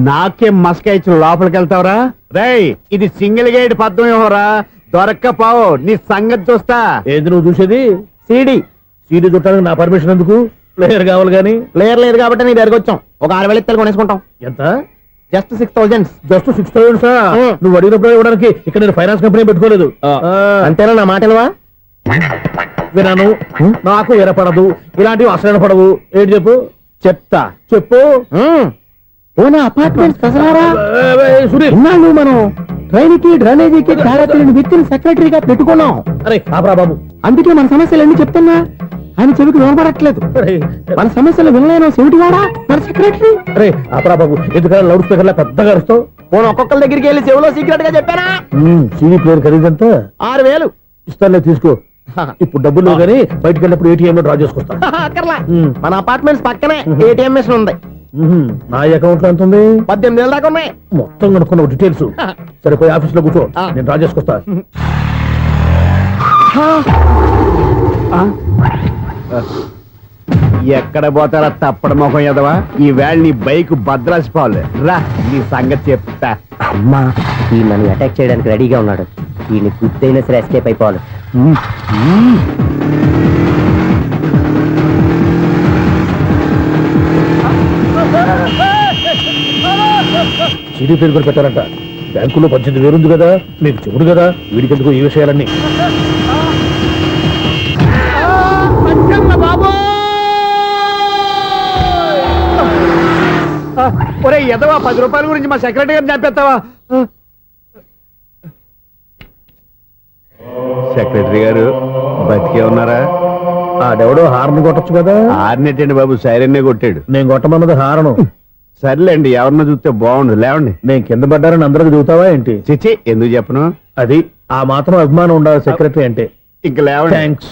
నాకే మస్క ఇచ్చి లోపలికి వెళ్తావరా? రేయ్, ఇది సింగిల్ గేట్ పద్మం ఇవ్వరా, దొరక్కపోవు నీ సంగతి చూస్తా. ఏంది నువ్వు చూసేది? సీడీ చుట్టానికి నా పర్మిషన్ ఎందుకు? ప్లేయర్ కావాలి గానీ. ప్లేయర్ లేదు కాబట్టి నీ దగ్గరకు వచ్చాం. ఒక 6,000 ఇత్తలు కొనేసుకుంటాం. ఎంత? జస్ట్ 6,000. జస్ట్ 6,000. నువ్వు అడిగినప్పుడు ఇవ్వడానికి ఇక్కడ నేను ఫైనాన్స్ కంపెనీ పెట్టుకోలేదు. అంతేనా? నా మాటలువా? విన్నాను, నాకు వినపడదు. ఇలాంటివి అసలు పడవు. ఏంటి చెప్పు? చెప్తా. చెప్పు. అపార్ట్మెంట్స్ సునీల్, మనం ట్రైన్కి డ్రైనేజీకి తేడా తెలియని వ్యక్తిని సెక్రటరీగా పెట్టుకున్నాం. అరే ఆపరా బాబు. అందుకే మన సమస్యలు ఎన్ని చెప్తున్నా ఆయన చెవికి వినపడట్లేదు. మన సమస్యలు వినలేను చెవిటివాడా మన సెక్రటరీ. అరే ఆపరా బాబు, ఎందుకన్నా లౌడ్ స్పీకర్ లా పెద్దగా అరుస్తావు? పోను ఒక్కొక్కరి దగ్గరికి వెళ్ళి చెవిలో సీక్రెట్ గా చెప్పానా? CD player ఖరీదంతా 6,000. ఇస్తానులే, తీసుకో. ఇప్పుడు డబ్బులు లేవు కానీ బయటకు వెళ్ళినప్పుడు ఏటీఎం లో డ్రా చేసుకొస్తా. అక్కర్లా. మన అపార్ట్మెంట్స్ పక్కనే ఏటీఎం మిషన్ ఉంది. నా అకౌంట్ లో ఎంత ఉంది? 18,000 దాకా ఉన్నాయి. మొత్తం కనుక్కున్న డీటెయిల్స్. సరే పోయి ఆఫీస్ లో కూర్చో, నేను డ్రా చేసుకొస్తా. ఎక్కడ పోతారా తప్పడ మొహం ఎదవా? ఈ వేళ నీ బైక్ భద్రాసిపోవాలి. రా, నీ సంగతి చెప్తా. అమ్మా, ఈ నన్ను అటాక్ చేయడానికి రెడీగా ఉన్నాడు. ఈయన గుద్దైనా సరే ఎస్కేప్ అయిపోవాలి. సీడీ ప్లేయర్ కూడా పెట్టారంట. బ్యాంకులో 18,000 ఉంది కదా, మీకు చెవుడు కదా, వీడికెందుకు ఈ విషయాలన్నీ? ఒరే ఎదవా, 10 రూపాయల గురించి మా సెక్రటరీ గారిని చంపేస్తావా? సెక్రటరీ గారు బతికే ఉన్నారా? ఆడెవడో హార్న్ కొట్టచ్చు కదా. ఆరినట్టండి బాబు, సైరన్నే కొట్టాడు. నేను కొట్టమన్నది హారను. సర్లేండి, ఎవరన్నా చూస్తే బాగుండు. లేవండి. నేను కింద పడ్డారని అందరికి చూతావా ఏంటి? చిచ్చి, ఎందుకు చెప్పను? అది ఆ మాత్రం అభిమానం ఉండాలి సెక్రటరీ అంటే. ఇంక లేవండి. థ్యాంక్స్.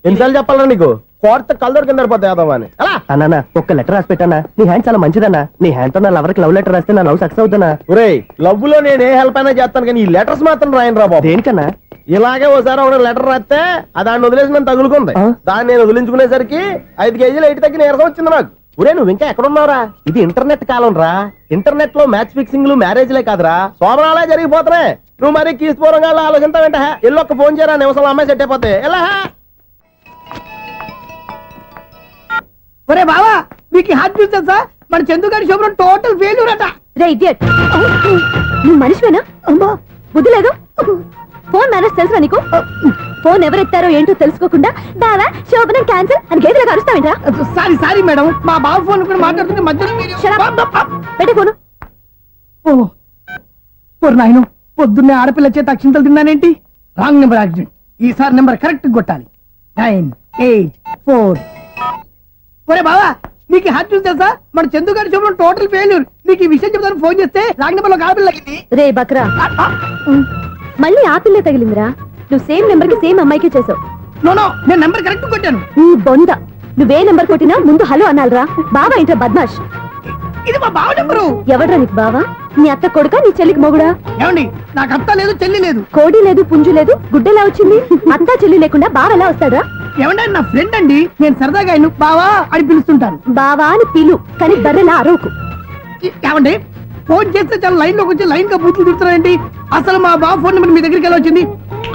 ఎన్నిసార్లు చెప్పాలా నీకు? కోర్త కలర్ కింద పోతాయి యాదవాని. అన్నా ఒక్క లెటర్ రాసి పెట్టానా? నీ హ్యాండ్ చాలా మంచిదన్నా. నీ హ్యాండ్ తో నా లవర్కి లవ్ లెటర్ రాస్తే నా లవ్ సక్సెస్ అవుతానా? ఒరేయ్, లవ్ లో నేను ఏ హెల్ప్ అయినా చేస్తాను కానీ ఈ లెటర్స్ మాత్రం రాయను రా బాబు. దేనికన్నా? ఇలాగే ఓసారి ఒక లెటర్ రాస్తే దాన్ని వదిలేసి నన్ను తగులుకుంది. దాన్ని నేను వదిలించుకునేసరికి 5 కేజీలు ఎయిట్ తగ్గి నీరసం వచ్చింది నాకు. ఒరే, నువ్వు ఇంకా ఎక్కడున్నావురా? ఇది ఇంటర్నెట్ కాలం రా. ఇంటర్నెట్ లో మ్యాచ్ ఫిక్సింగ్లు మ్యారేజ్లే కాదురా, సోమరాలే జరిగిపోతున్నాయి. నువ్వు మరి కీస్పూరంగా ఆలోచించావేంట? ఎల్లొక్క ఫోన్ చేయరా, నిమిషంలో అమ్మాయి సెట్ అయిపోతే. ఎలా? ఒరే బావా, మీకు హార్ట్ చూస్తా సార్, మన చందు గారి శుభ్రం టోటల్ ఫెయిల్యూర్ అట. రే ఇడియట్, నువ్వు మనిషివేనా? అమ్మా బుద్ధి లేదు. ఫోన్ మేనేజ్ తెలుసా నీకు? ఫోన్ ఎవరెత్తారో ఏంటో తెలుసుకోకుండా బావా శోభనం క్యాన్సిల్ అని గేదెలకు అరుస్తావేంట్రా? సారీ మేడం, మా బావ ఫోన్ కూడా మాట్లాడుతుంటే మధ్యలో పెట్టే ఫోను. ఓ నాయను, పొద్దున్నే ఆడపిల్ల చేత అక్షింతలు తిన్నానేంటి? Wrong number accident. ఈసారి నెంబర్ కరెక్ట్ కొట్టాలి. 9, 8, 4. ఒరే బావా, నీకు హాట్ న్యూస్ తెలుసా? మన చందు గారి చూపులో టోటల్ ఫెయిల్యూర్. నీకు ఈ విషయం చెప్తాను ఫోన్ చేస్తే రాగినపల్లి ఆపిల్ తగ్గింది. రే బక్రా, మళ్ళీ ఆ పిల్లే తగిలిందిరా. నువ్వు సేమ్ నెంబర్ కి సేమ్ అమ్మాయికే చేసావు. నో నేను నెంబర్ కరెక్ట్ కొట్టాను. నీ బొంద, నువ్వే నెంబర్ కొట్టినా ముందు హలో అనాలరా. బావా ఏంట్రా బద్మాష్? ఇది మా బావ నెంబరు. ఎవడ్రా నీకు బావా? నీ అత్త కొడుక, నీ చెల్లికి మొగుడా? ఏమండి, నాకు అత్త లేదు చెల్లి లేదు. కోడి లేదు పుంజు లేదు, గుడ్డెలా వచ్చింది? అత్త చెల్లి లేకుండా బావ ఎలా వస్తాడా? ఏమండి, నా ఫ్రెండ్ అండి. నేను సరదాగా ఆయన బావా అని పిలుస్తుంటాను. బావా అని పిలు, కానీ బర్రెలా అరవకు. ఏమండి, ఫోన్ చేస్తే చాలా లైన్ లోకి వచ్చి లైన్ గా బూతులు తిడుతున్నారండి. అసలు మా బావ ఫోన్ నెంబర్ మీ దగ్గరికి ఎలా వచ్చింది?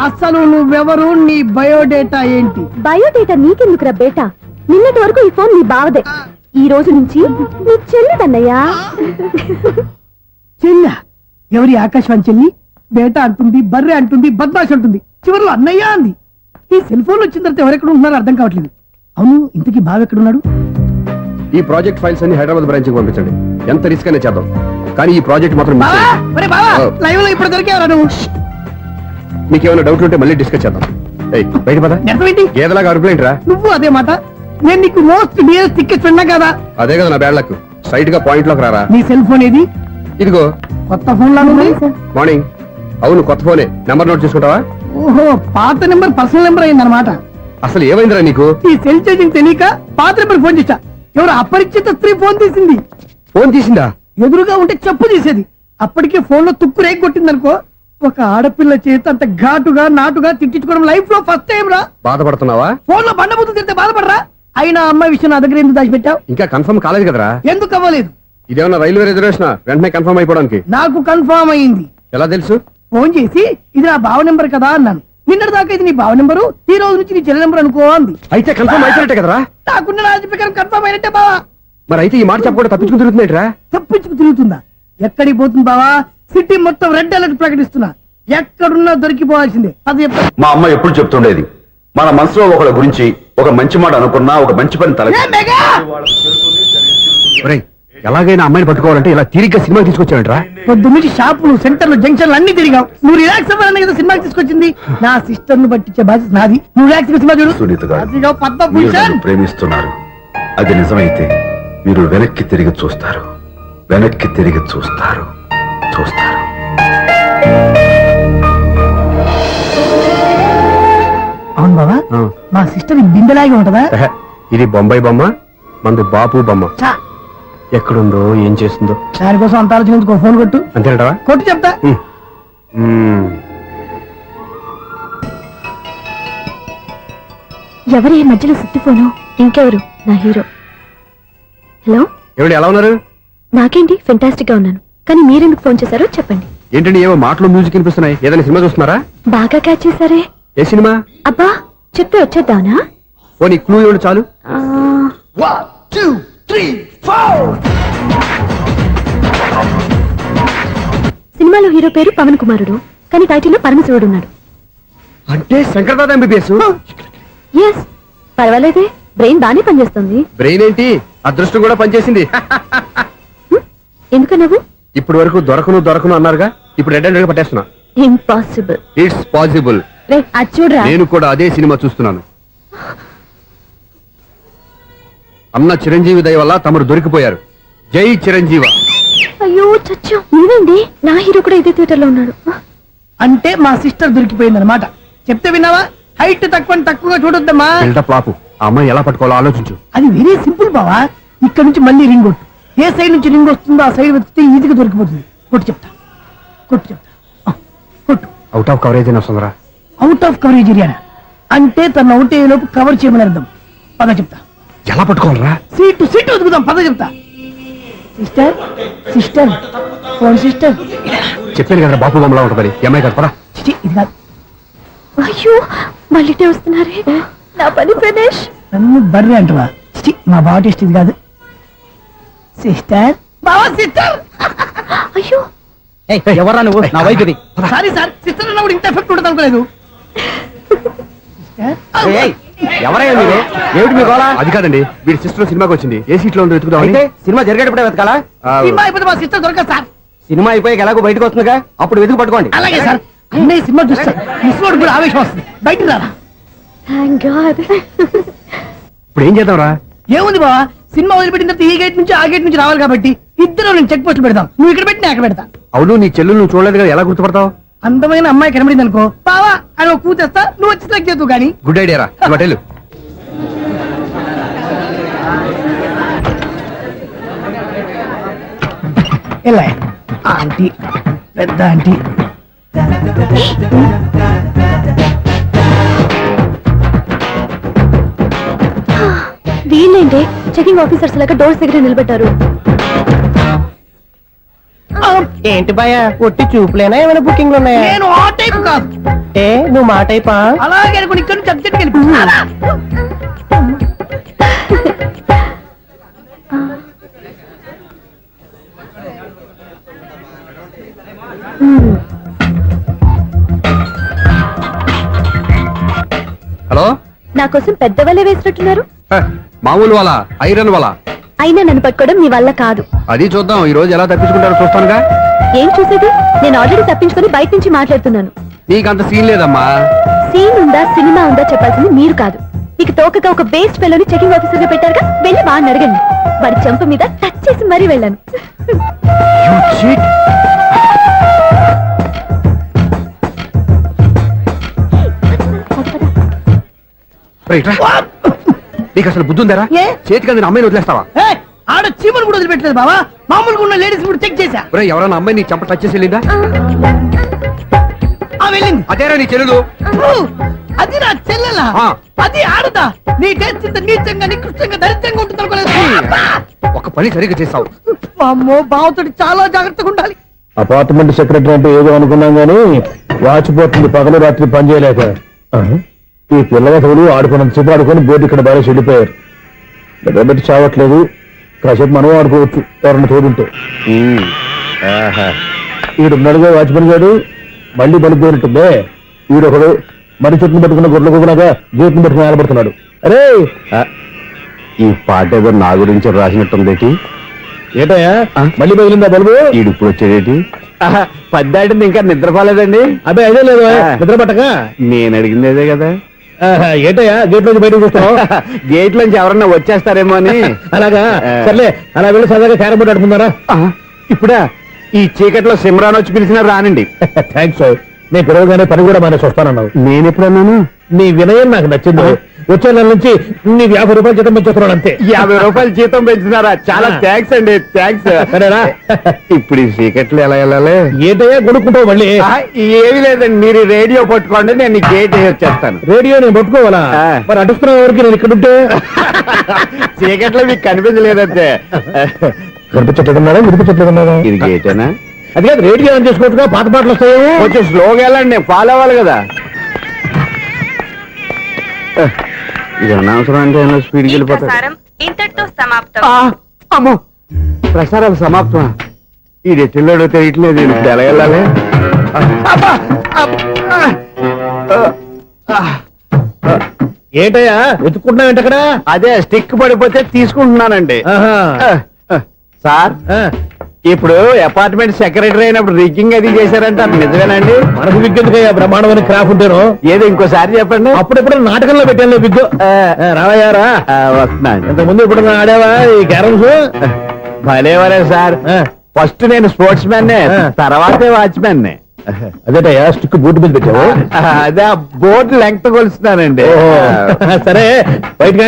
అసలు నువ్వెవరు, నీ బయోడేటా ఏంటి? బయోడేటా నీకెందుకురా బేటా? నిన్నటి వరకు ఈ ఫోన్ నీ బావదే, ఈ రోజు నుంచి నీ చెల్లిదన్నయ్యా. చెల్ల ఎవరి? ఆకాశవాణి చెల్లి. బేటా అంటుంది, బర్రె అంటుంది, బద్మాష్ అంటుంది, చివరిలో అన్నయ్య అంది. ఈ సెల్ ఫోన్ వచ్చిన తర్వాత ఎవరెక్కడ ఉంటున్నారో అర్థం కావట్లేదు. అవును, ఇంతకీ బావ ఎక్కడున్నాడు? ఈ ప్రాజెక్ట్ ఫైల్స్ అన్ని హైదరాబాద్ బ్రాంచ్ కి పంపించండి. ఎంత రిస్క్ అయినా చేద్దాం, కానీ ఈ ప్రాజెక్ట్ మాత్రం miss బావా, చేయొద్దు. ఒరే బావా, లైవ్ లో ఇప్పుడు దొరికేవరా నువ్వు? మీకు ఏమైనా డౌట్ ఉంటే మళ్ళీ డిస్కస్ చేద్దాం. ఏయ్, బయట పద. నిజమేంటి? గేదలాగా అరుపులేంట్రా? నువ్వు అదే మాట. నేను నీకు మోస్ట్ డియరెస్ట్ టికెట్ విన్నా కదా. అదే కదా నా బ్యాడ్ లక్. స్ట్రైట్ గా పాయింట్ లోకి రారా. నీ సెల్ ఫోన్ ఏది? ఇదిగో కొత్త ఫోన్ లాగా ఉంది. మార్నింగ్. అవును, కొత్త ఫోనే. నెంబర్ నోట్ చేసుకుంటావా? ఓహో, పాత నెంబర్ పర్సనల్ నెంబర్ అయిందన్నమాట. అసలు ఏమైందిరా నీకు? ఈ సెల్ చేసింగ్ తెలియక పాత నెంబర్ ఫోన్ చేశా. ఎవరు అపరిచిత స్త్రీ ఫోన్ తీసింది. ఫోన్ తీసిందా? ఎదురుగా ఉంటే చెప్పు తీసేది. అప్పటికే ఫోన్ లో తుక్కు రేగి కొట్టిందనుకో. ఒక ఆడపిల్ల చేత అంత ఘాటుగా నాటుగా తిట్టించుకోవడం లైఫ్ లో ఫస్ట్ టైం రా. బాధపడుతున్నావా? ఫోన్ లో బండబూతులు తింటే బాధపడరా? అయినా అమ్మాయి విషయం నా దగ్గర ఎందుకు దాచిపెట్టావు? ఇంకా కన్ఫర్మ్ కాలేదు కదరా. ఎందుకు అవ్వలేదు? ఇదేమన్నా రైల్వే రిజర్వేషన్? వెంటనే కన్ఫర్మ్ అయిపోవడానికి. నాకు కన్ఫర్మ్ అయింది. ఎలా తెలుసు? ఫోన్ చేసి ఇది నా బావ నెంబర్ కదా అన్నాను. నిన్నటి దాకా ఇది నీ బావ నెంబరు, ఈ రోజు నుంచి నీ చెల్లి నెంబర్ అనుకో అంది. అయితే కన్ఫర్మ్ అయిపోయినట్టే కదరా. నాకున్న రాజు ప్రకారం కన్ఫర్మ్ అయినట్టే బావా. మరి అయితే ఈ మాట చెప్పకుండా తప్పించుకుని తిరుగుతున్నట్రా? తప్పించుకు తిరుగుతుందా? ఎక్కడికి పోతుంది బావా? సిటీ మొత్తం రెడ్ అలర్ట్ ప్రకటిస్తున్నా. ఎక్కడున్నా దొరికిపోవాల్సిందే. అది చెప్తా. మా అమ్మ ఎప్పుడు చెప్తుండేది, మన మనసులో ఒకళ్ళ గురించి ఒక మంచి మాట అనుకున్నా ఒక మంచి పని తల ఏ మెగా! ఒరేయ్, ఎలాగైనా అమ్మాయిని పట్టుకోవాలంటే ఇలా తిరిగ్గా సినిమా తీసుకొచ్చాడంట్రా. పొద్దున్నుంచి షాపులు, సెంటర్లు, జంక్షన్లు అన్ని తిరిగావు. నువ్వు రిలాక్స్ అవ్వాలని కదా సినిమాకి తీసుకొచ్చింది. నా సిస్టర్ ను పట్టించే బాధ్యత నాది. నువ్వు రిలాక్స్ సినిమా చూడు. సునీత గారు, అదిగో మీరు పద్మభూషణ్. నన్ను ప్రేమిస్తున్నారు. అది నిజమైతే మీరు వెనక్కి తిరిగి చూస్తారు, వెనక్కి తిరిగి చూస్తారు, చూస్తారు. అవును బావా, మా సిస్టర్ బిందెలాగే ఉంటదా? ఎహె, ఇది బొంబాయి బొమ్మ, మంది బాపు బొమ్మ. చా, ఎక్కడుందో ఏం చేస్తుందో. దానికోసం అంత ఆలోచించుకో. ఫోన్ కొట్టు. అంతేనంటావా? కొట్టు చెప్తా. ఎవరి మధ్యలో సుత్తి ఫోను? ఇంకెవరు? నా హీరో. హలో, ఏమిటి ఎలా ఉన్నారు? నాకేంటి ఫెంటాస్టిక్ గా ఉన్నాను, కానీ మీరెందుకు ఫోన్ చేశారో చెప్పండి. ఏంటండి ఏవో మాటలు మ్యూజిక్ వినిపిస్తున్నాయి? ఏదైనా సినిమా చూస్తున్నారా? బాగా క్యాచ్ చేశారే. ఏ సినిమా? అబ్బా, చెప్తే వచ్చేద్దానా? ఓ నీ క్లూ ఇవ్వండి చాలు. ఆ, 1 2 3 4. సినిమాలో హీరో పేరు పవన్ కుమారుడు, కానీ టైటిల్లో పరమశివుడు ఉన్నాడు. అంటే శంకర్దాద ఎంబీబీఎస్. ఎస్, పర్వాలేదే, బ్రెయిన్ బానే పనిచేస్తుంది. బ్రెయిన్ ఏంటి, అదృష్టం కూడా పనిచేసింది. ఎందుకన్నావు? ఇప్పటి వరకు దొరకను అన్నారుగా, ఇప్పుడు రెడ్ హ్యాండెడ్ గా పట్టేస్తున్నా. ఇంపాసిబుల్. It's possible. రే, అది చూడరా. నేను కూడా అదే సినిమా చూస్తున్నాను. అన్న చిరంజీవి దయ వల్ల తమరు దొరికిపోయారు. జై చిరంజీవ. అయ్యో చచ్చా, నువ్వేంటి? నా హీరో కూడా ఇదే థియేటర్ లో ఉన్నాడు. అంటే మా సిస్టర్ దొరికిపోయింది అనమాట. చెప్తే విన్నావా? హైట్ తక్కువగా చూడొద్దమ్మా. బిల్డప్ లాపు. ఆ అమ్మాయి ఎలా పట్టుకోవాలో ఆలోచించు. అది వెరీ సింపుల్ బావా. ఇక్కడ నుంచి మళ్ళీ రింగ్ కొట్టు. ఏ సైడ్ నుంచి రింగ్ వస్తుందో ఆ సైడ్ వెతికితే ఈజీగా దొరికిపోతుంది. కొట్టు చెప్తా. కొట్టు. అవుట్ ఆఫ్ కవరేజ్ అయినా వస్తుందిరా. అవుట్ ఆఫ్ కవరేజ్ ఏరియా అంటే తన అవుట్ అయ్యే లోపు కవర్ చేయమని అర్థం. పద చెప్తా. ఎలా పట్టుకోవాలరా? సీటు వెతుకుదాం. పద చెప్తా. Sister phone sister. చెప్పాను కదా బాపు బొమ్మలా ఉంటుంది. అమ్మాయి కదా, పదా. చిచి, ఇది కాదు. అయ్యో, మళ్ళీ వస్తున్నారే. నా పని ఫినిష్. నన్ను బర్రె అంటవా? చిచి, మా బావ టేస్ట్ ఇది కాదు. సిస్టర్, బావా సిస్టర్. అయ్యో, ఎవరా నువ్వు? నా వైపు ఇది. సారీ సార్, సిస్టర్ అన్నప్పుడు ఇంత ఎఫెక్ట్ ఉండదు అనుకోలేదు. ఎవరయ్యా మీరు? ఏమిటి మీ గోళ? అది కాదండి, వీడి సిస్టర్ సినిమాకి వచ్చింది. ఏ సీట్ లో ఉందో వెతుకుదాం. అయితే సినిమా జరిగేటప్పుడే వెతకాలా? సినిమా అయిపోతే మా సిస్టర్ దొరకదు సార్. సినిమా అయిపోయాక ఎలాగో బయటకు వస్తుందిగా, అప్పుడు వెతుకు పట్టుకోండి. అలాగే సార్. అన్నయ్య సినిమా చూస్తారు. మిస్ కూడా ఆవేశం వస్తుంది. బయటికి రారా. Thank God. ఇప్పుడు ఏం చేద్దాంరా? ఏముంది బావా, సినిమా వదిలిపెట్టిన తర్వాత ఈ గేట్ నుంచి ఆ గేట్ నుంచి రావాలి కాబట్టి ఇద్దరు నేను చెక్ పోస్ట్ పెడతాం. నువ్వు ఇక్కడ పెట్టి నేను అక్కడ పెడతా. అవును, నీ చెల్లెలు నువ్వు చూడలేదు కదా, ఎలా గుర్తుపడతావు? అందమైన అమ్మాయి కనబడింది అనుకో, బావా అని ఒక కూతేస్తా, నువ్వు వచ్చి సెలెక్ట్ చేద్దు కానీ. గుడ్ ఐడియా రా, హోటల్. ఎలా ఆంటీ, పెద్ద ఆంటీ. వీళ్ళేంటి చెకింగ్ ఆఫీసర్స్ లాగా డోర్స్ దగ్గర నిలబెట్టారు. ఏంటి భయ ఒట్టి చూపులేనా ఏమైనా బుకింగ్ ఉన్నాయా? నేను ఆ టైప్ కాదు. ఏ నువ్వు మా టైపా? అలాగే అనుకుని ఇక్కడ నుంచి అర్జెంట్కి వెళ్ళిపో. హలో, నా కోసం పెద్ద వలే వేసినట్టున్నారు. మామూలు వాళ్ళ ఐరన్ వాళ్ళ. అయినా నన్ను పట్టుకోవడం మీ వల్ల కాదు. అది చూద్దాం, ఈ రోజు ఎలా తప్పించుకుంటారో చూస్తానుగా. ఏం చూసేది? నేను ఆల్రెడీ తప్పించుకొని బయట నుంచి మాట్లాడుతున్నాను. నీకంత సీన్ లేదమ్మా. సీన్ ఉందా సినిమా ఉందా చెప్పాల్సింది మీరు కాదు. మీకు తోకగా ఒక బేస్ట్ ఫెలోని చెకింగ్ ఆఫీసర్ గా పెట్టారుగా, వెళ్ళి బాగా అడగండి. వాడి చెంప మీద టచ్ చేసి మరీ వెళ్ళాను. నీకు అసలు బుద్ధి ఉందారా? ఏ? చేతికి అందిన అమ్మాయిని వదిలేస్తావా? ఏయ్, ఆడ చీమలు కూడా వదిలిపెట్టలేదు బావా. మామూలుగా ఉన్న లేడీస్ కూడా చెక్ చేశా. ఒరేయ్, ఎవరైనా అమ్మాయి నీ చెంప టచ్ చేసి వెళ్ళిందా? ఆ వెళ్ళింది. అదేరా నీ చెల్లెలు. అది నా చెల్లెలా? ఆ. అది ఆడదా? నీ టేస్ట్ ఇంత నీచంగా నికృష్టంగా దరిద్రంగా ఉంటుంది అనుకోలేదు. ఒక పని సరిగ్గా చేసావు. అమ్మో, బావతోటి చాలా జాగ్రత్తగా ఉండాలి. అపార్ట్మెంట్ సెక్రటరీ అంటే ఏదో అనుకున్నాం గానీ వాచిపోతుంది పగలు రాత్రి పని చేయలేక. ఈ పిల్లగతులు ఆడుకున్నంత సేపు ఆడుకొని బోర్డు ఇక్కడ బాగా చెడిపోయారు. నిద్రబెట్టి చావట్లేదు. కాసేపు మనం ఆడుకోవచ్చు ఎవరన్నా తోడుంటే. ఈడున్నాడుగా వాచ్మెన్ గారు, మళ్ళీ బలిపోయినట్టుందే. ఈడొకడు మరి చెట్టును పట్టుకున్న గొడ్ల కుక్కలాగా గేట్ని పట్టుకుని ఆడబడుతున్నాడు. అరే, ఈ పాట ఏదో నా గురించి రాసినట్టుందేటి. ఏటయ్యా మళ్ళీ పగిలిందా బల్బు? ఈడు ఇప్పుడు వచ్చేదేటి? పద్దాటింది ఇంకా నిద్రపోలేదండి. అదే అదే లేదు నిద్ర పట్టక. నేను అడిగింది అదే కదా. ఏటయ్యా గేట్ నుంచి బయటకు చూస్తావు? గేట్ లోంచి ఎవరన్నా వచ్చేస్తారేమో అని. అలాగా, సర్లే అలా వెళ్ళి సరదాగా క్యారం బోర్డు ఆడుకున్నారా? ఇప్పుడా ఈ చీకట్లో సిమ్రాన్ వచ్చి పిలిచినా రానండి. థ్యాంక్స్. నేను పిలవగానే పని కూడా మానేసి వస్తానన్నావు. నేను ఎప్పుడన్నాను? నీ వినయం నాకు నచ్చింది. వచ్చే నెల నుంచి నీకు 50 రూపాయలు జీతం పెంచుతున్నాడు అంతే. 50 రూపాయలు జీతం పెంచుతున్నారా? చాలా థ్యాంక్స్ అండి, థ్యాంక్స్. సరేనా? ఇప్పుడు ఈ చీకట్లు ఎలా వెళ్ళాలి? ఏంటయ్యా కొనుక్కుంటావు మళ్ళీ? ఏమి లేదండి, మీరు రేడియో పట్టుకోండి, నేను ఈ గేట్ వచ్చేస్తాను. రేడియో నేను పట్టుకోవాలా? మరి అడుస్తున్నా ఎవరికి నేను ఇక్కడ ఉంటే? చీకట్లో మీకు కనిపించలేదంతే. కనిపించట్లేదన్నారా వినిపించట్లేదన్నారా? ఇది గేటేనా? అది కాదు, రేడియో ఆన్ చేసుకోవచ్చుగా, పాత పాటలు వస్తాయేమో. కొంచెం స్లోగా వెళ్ళండి, నేను ఫాలో అవ్వాలి కదా. ఇది అనవసరం అంటే స్పీడ్కి వెళ్ళిపోతాడు. ఇంతటితో సమాప్తం. అమ్మో, ప్రసారాలు సమాప్తమా? ఈ రెట్టిల్లోడో తెలియట్లేదు, ఇప్పుడు ఎలా వెళ్ళాలి? ఏంటయ్యా వెతుక్కుంటున్నావు ఏంటక్కడ? అదే స్టిక్ పడిపోతే తీసుకుంటున్నానండి. సార్, ఇప్పుడు అపార్ట్మెంట్ సెక్రటరీ అయినప్పుడు రిగ్గింగ్ అది చేశారంటే అది నిజమేనండి? మనకు విగ్గెందుకయ్యా, బ్రహ్మాండమైన క్రాఫ్ ఉంటాను. ఏదో ఇంకోసారి చెప్పండి. అప్పుడెప్పుడు నాటకంలో పెట్టాను విగ్గు. రావయ్యారా? వస్తున్నాను. ఇంతకుముందు ఇప్పుడు ఆడావా ఈ క్యారమ్స్? భలేవరే సార్, ఫస్ట్ నేను స్పోర్ట్స్ మ్యాన్, తర్వాతే వాచ్మెన్. అదేటయ్యా స్టిక్ బూట్ మీద పెట్టావు? అదే బోర్డు లెంగ్త్ కొలుస్తున్నానండి. సరే బయట